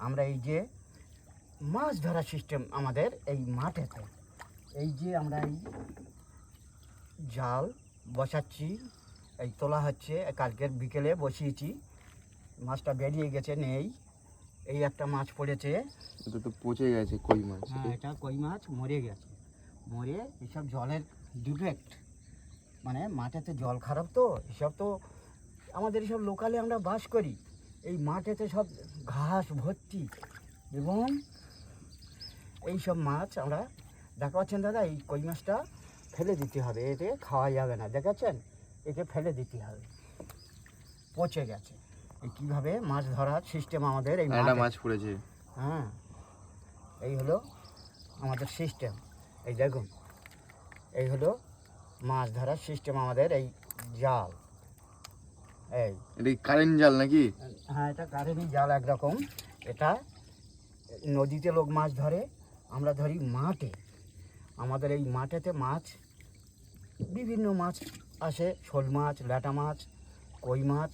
আমরা এই যে মাছ ধরার সিস্টেম আমাদের এই মাঠেতে, এই যে আমরা এই জাল বসাচ্ছি, এই তোলা হচ্ছে, কালকের বিকেলে বসিয়েছি, মাছটা বেরিয়ে গেছে, নেই, এই একটা মাছ পড়েছে, এটা তো পচে গেছে কই মাছ। হ্যাঁ এটা কই মাছ মরে গেছে, মরে এসব জলের ডিফেক্ট, মানে মাঠেতে জল খারাপ, তো এসব তো আমাদের এসব লোকালে আমরা বাস করি, এই মাঠেতে সব ঘাস ভর্তি, এবং এই সব মাছ আমরা দেখা পাচ্ছেন দাদা, এই কই মাছটা ফেলে দিতে হবে, এতে খাওয়া যাবে না, দেখাচ্ছেন, একে ফেলে দিতে হবে, পচে গেছে। এই কীভাবে মাছ ধরার সিস্টেম আমাদের এই একটা মাঠে। মাছ পড়েছে। হ্যাঁ, এই হলো আমাদের সিস্টেম, এই দেখুন, এই হলো মাছ ধরার সিস্টেম আমাদের, এই জাল, এই এটা কারেন্ট জাল নাকি? হ্যাঁ এটা কারেন্টই জাল একরকম, এটা নদীতে লোক মাছ ধরে, আমরা ধরি মাঠে, আমাদের এই মাঠেতে মাছ, বিভিন্ন মাছ আসে, শোল মাছ, ল্যাটা মাছ, কই মাছ,